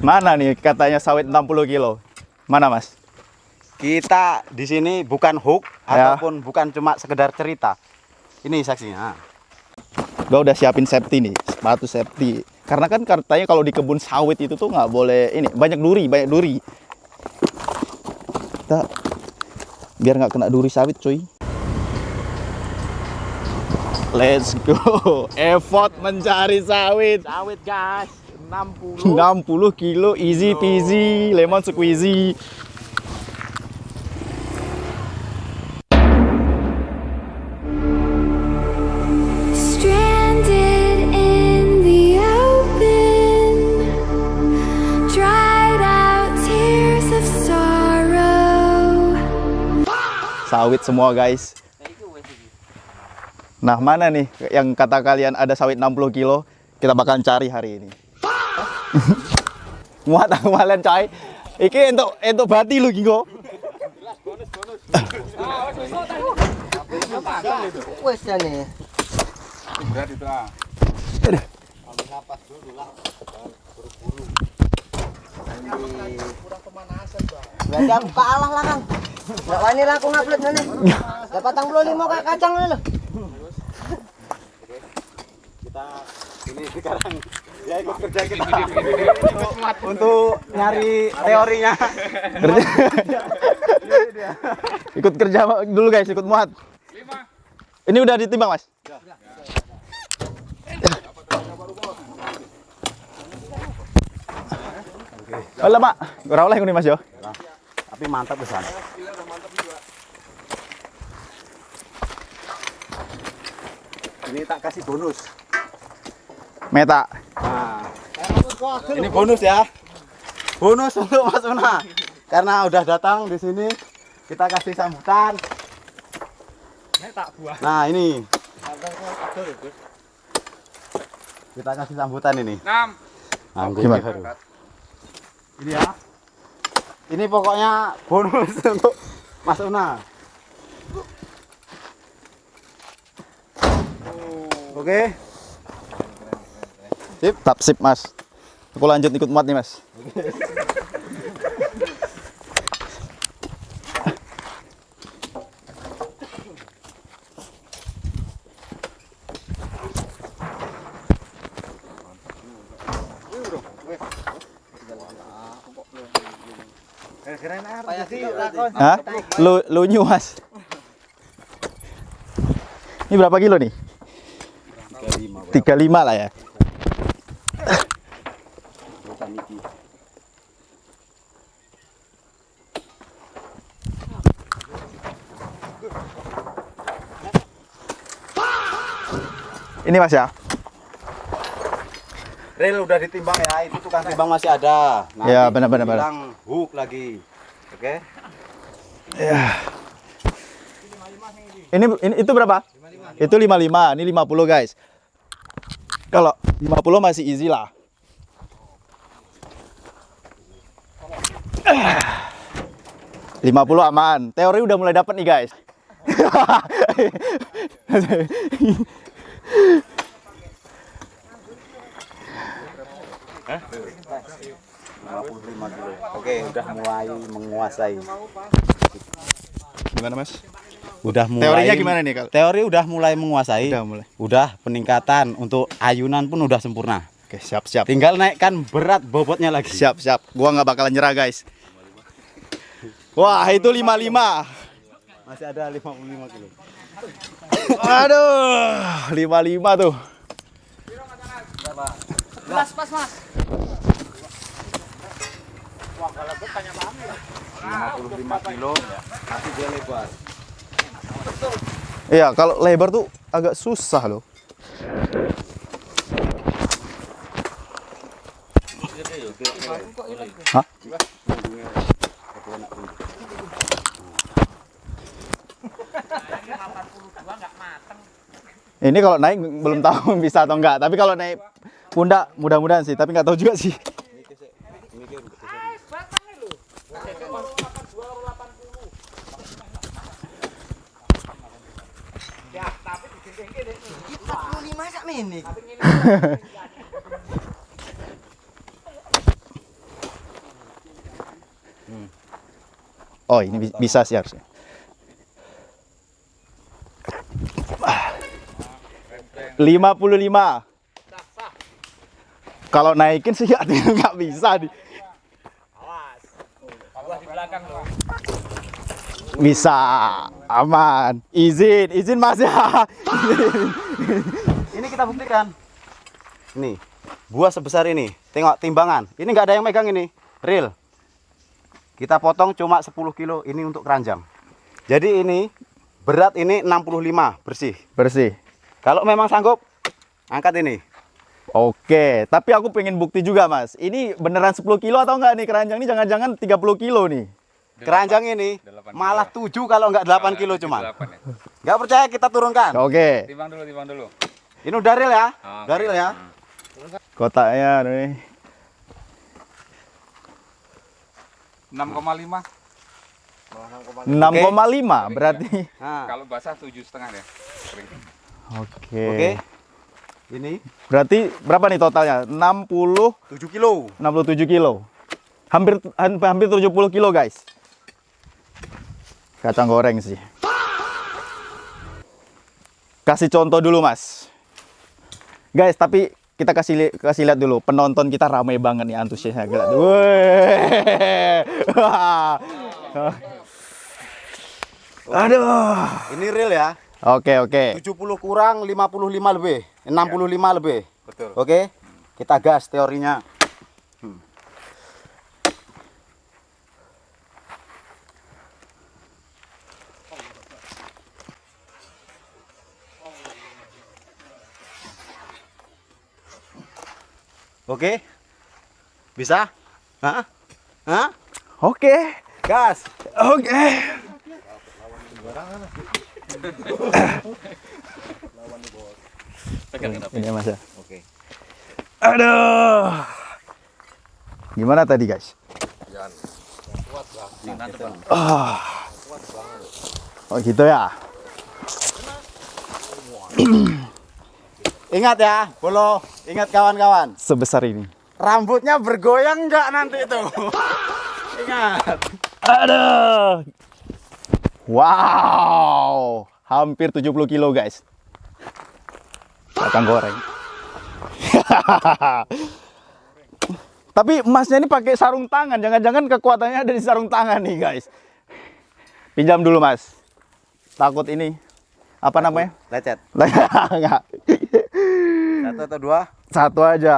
Mana nih katanya sawit 60 kilo? Mana Mas? Kita di sini bukan hook Ya. ataupun bukan cuma sekedar cerita. Ini saksinya. Gua udah siapin safety nih, sepatu safety. Karena kan katanya kalau di kebun sawit itu tuh nggak boleh ini, banyak duri. Kita biar nggak kena duri sawit, cuy. Let's go. Effort mencari sawit. Sawit guys, 60. 60 kilo easy peasy, lemon squeezy. Stranded in the open, dried out tears of sorrow. Sawit semua, guys. Nah, mana nih yang kata kalian ada sawit 60 kilo? Kita bakalan cari hari ini. Muat aku malen coy. Iki entuk bati lu Gingo. Wes ya nih. Berat itu ah. Ambil napas dulu lah. Buru-buru. Kurang pemanasan, Bang. Berarti aku kalah lah, Kang. Enggak wani lah aku ngupload nih. Dapat 45 kayak kacang loh. Kita ini sekarang ya ikut kerja kita untuk nyari teorinya. Ikut kerja dulu guys, ikut muat. Ini udah ditimbang, Mas? Halo, Mak. Ora oleh ngene, Mas yo. Tapi mantap besar. Ini tak kasih bonus. Meta. Nah, ini bonus ya. Bonus untuk Mas Una. Karena udah datang di sini, kita kasih sambutan. Nah, ini. Kita kasih sambutan ini. 6. Nah, Gimana? baru. Ini ya. Ini pokoknya bonus untuk Mas Una. Oke. Sip, tap sip, Mas. Aku lanjut ikut muat nih, Mas. Hah? Lu nyu, Mas. Ini berapa kilo nih? 35 lah ya. Ini Mas ya. Rel udah ditimbang ya, itu tukang timbang masih ada. Nanti Ya, benar. bilang hook lagi. Oke. Ya. Ini itu berapa? Itu 55, ini 50 guys. Kalau 50 masih easy lah. 50 aman. Teori udah mulai dapat nih guys. Oke, udah mulai menguasai. Gimana Mas? Udah mulai. Teorinya gimana nih kalau? Teori udah mulai menguasai. Udah mulai. Udah peningkatan untuk ayunan pun udah sempurna. Oke, siap. Tinggal naikkan berat bobotnya lagi. Siap. Gua nggak bakalan nyerah guys. Wah, itu 55. Masih ada 55 kilo. Aduh, 55 tuh. Pas, Mas. 55 kilo, tapi dia lebar. Iya, kalau lebar tuh agak susah loh. Hah? Ini kalau naik belum tahu bisa atau enggak, tapi kalau naik pundak mudah-mudahan sih, tapi nggak tahu juga sih. Oh, ini bisa sih harusnya. Ah. 55. Kalau naikin sih nggak bisa nih. Bisa, aman. Izin Mas ya. Ini kita buktikan. Nih, buah sebesar ini. Tengok timbangan. Ini nggak ada yang megang ini. Real. Kita potong cuma 10 kilo. Ini untuk keranjang. Jadi ini berat ini 65 bersih. Bersih. Kalau memang sanggup, angkat ini. Oke, tapi aku pengen bukti juga Mas. Ini beneran 10 kilo atau enggak nih keranjang ini? Jangan-jangan 30 kilo nih. Keranjang ini malah 7 kalau nggak 8 kilo cuman. Nggak percaya kita turunkan. Oke. Timbang dulu. Ini udah real ya. Udah real ya. Kotaknya nih. 6,5. 6,5 berarti. Nah, Kalau basah 7,5 ya. Kering. Oke. oke. Ini Berarti berapa nih totalnya? 7 kilo. 67 kilo. Hampir 70 kilo, guys. Kacang goreng sih. Kasih contoh dulu, Mas. Guys, tapi kita kasih lihat dulu. Penonton kita ramai banget nih, antusiasnya. Aduh. Ini real ya. Oke. 70 kurang 55 lebih. 65 lebih. Betul. Oke. Kita gas teorinya. Oke. Bisa? Hah? Hah? Oke. Gas. Oke. Ini Mas ya. Oke. Aduh. Gimana tadi, guys? Oh gitu ya. Ingat ya, Bolo. Ingat kawan-kawan. Sebesar ini. Rambutnya bergoyang nggak nanti itu? Ingat. Aduh. Wow. Hampir 70 kilo, guys. Kacang goreng. Tapi emasnya ini pakai sarung tangan. Jangan-jangan kekuatannya ada di sarung tangan nih, guys. Pinjam dulu, Mas. Takut ini. Apa namanya? Lecet. Enggak. 1 atau 2? Satu aja.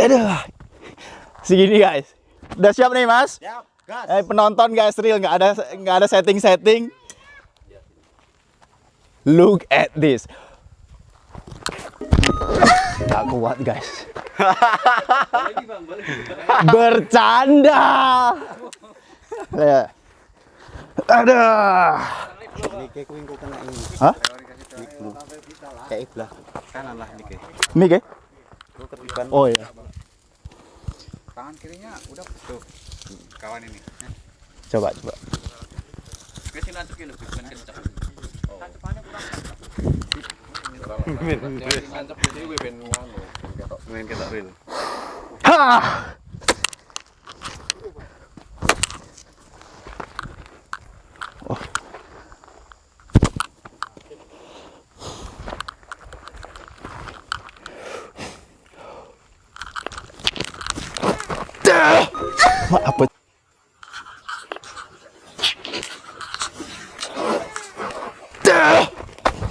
Aduh. Segini, guys. Udah siap nih, Mas? Siap, gas. Penonton guys, real nggak ada setting. Look at this. Nggak kuat, guys. Bercanda. Ya. Aduh. Nike kuing ku kena ini. Hah? Kayak iblah. Kanan lah Nike. Mik ya? Ku ketiban. Oh iya. Tangan kirinya udah tuh. Kawan ini. Coba. Kesini lanjutin lebih kencang. Mantap jadi gue ben ngono. Main ketok real. Hah. Apa?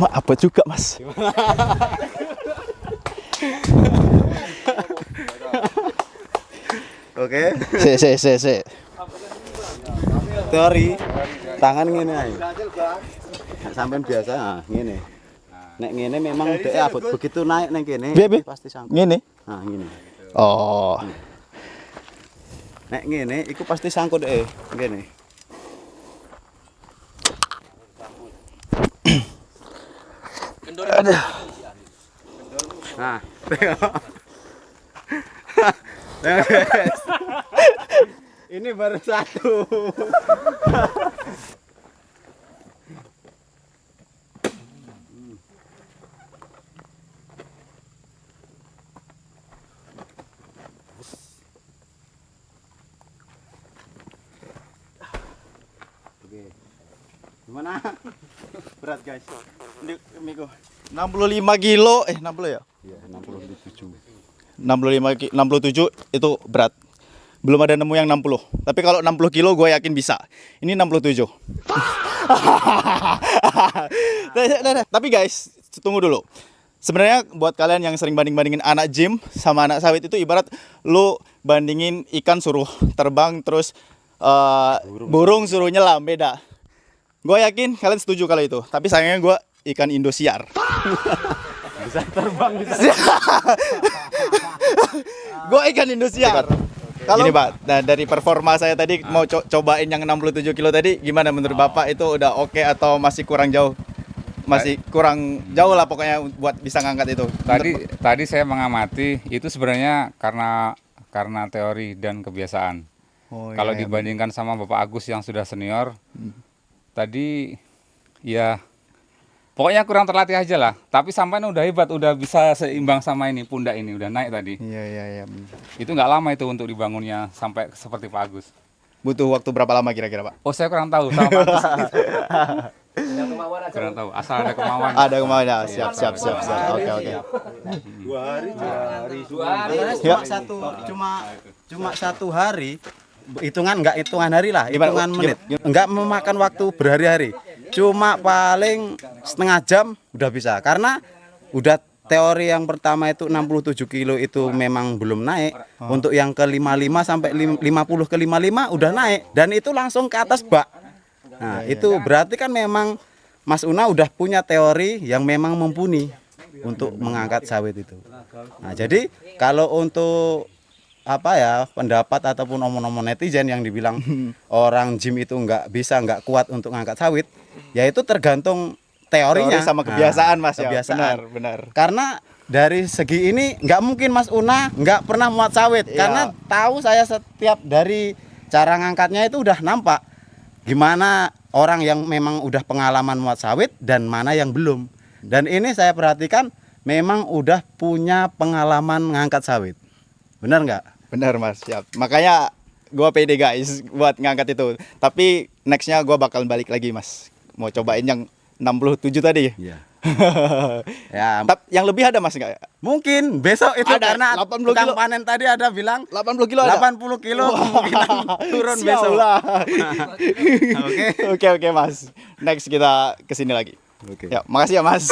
Apa juga, Mas? Oke. Se. Teori tangan ngene ae. Sampean biasa ngene. Nek ngene memang dhek abot begitu naik nang kene Piye, pasti sangkut. Ngene. Nah, ngene. Oh. Nek ngene iku pasti sangkut dhek ngene. Aduh. Nah, tengok. Tengok, guys. Ini baru satu. Gimana? Berat guys. Ini Miko. 65 kilo, 60 ya? Iya, 67. 67 itu berat. Belum ada nemu yang 60. Tapi kalau 60 kilo gue yakin bisa. Ini 67. Tapi guys, tunggu dulu. Sebenarnya buat kalian yang sering banding-bandingin anak gym sama anak sawit itu ibarat lu bandingin ikan suruh terbang terus burung suruh nyelam, beda. Gue yakin kalian setuju kalau itu. Tapi sayangnya gue ikan Indosiar. Bisa terbang bisa. Gue ikan Indosiar. Kalau ini Pak, nah, dari performa saya tadi mau cobain yang 67 kilo tadi, gimana menurut Bapak itu udah oke atau masih kurang jauh? Masih kurang jauh lah pokoknya buat bisa ngangkat itu. Tadi saya mengamati itu sebenarnya karena teori dan kebiasaan. Oh, Kalau iya, dibandingkan sama Bapak Agus yang sudah senior, tadi ya pokoknya kurang terlatih aja lah. Tapi sampai udah hebat, udah bisa seimbang sama ini pundak ini, udah naik tadi. Iya. Itu nggak lama itu untuk dibangunnya sampai seperti Pak Agus. Butuh waktu berapa lama kira-kira Pak? Oh saya kurang tahu sama Pak Agus. Kurang tahu, asal ada kemauan. Ada kemauannya, siap. Oke. 2 hari. Ya. Cuma 1 hari. Nggak hitungan hari lah, Gimana? hitungan menit. Nggak memakan waktu berhari-hari. Cuma paling setengah jam udah bisa. Karena udah teori yang pertama itu 67 kilo itu memang belum naik. Untuk yang ke 55 sampai 50 ke 55 udah naik. Dan itu langsung ke atas bak. Nah itu berarti kan memang Mas Una udah punya teori yang memang mumpuni untuk mengangkat sawit itu. Nah jadi kalau untuk pendapat ataupun omong-omong netizen yang dibilang orang gym itu nggak kuat untuk ngangkat sawit, ya itu tergantung teorinya. Teori sama kebiasaan Mas kebiasaan. ya. Benar. Karena dari segi ini nggak mungkin Mas Una nggak pernah muat sawit, Ya. karena tahu saya setiap dari cara ngangkatnya itu udah nampak gimana orang yang memang udah pengalaman muat sawit dan mana yang belum. Dan ini saya perhatikan memang udah punya pengalaman ngangkat sawit. Benar nggak? Benar Mas, siap. Makanya gua pede guys buat ngangkat itu. Tapi nextnya gua bakal balik lagi Mas. Mau cobain yang 67 tadi. Iya. Ya, Yang lebih ada Mas nggak? mungkin besok itu Ada, karena 80 tukang kilo. panen tadi ada bilang 80 kilo ada? 80 kilo kemungkinan turun Sial besok. lah. Oke. Oke Mas. Next kita kesini lagi. Oke. Ya, makasih ya Mas.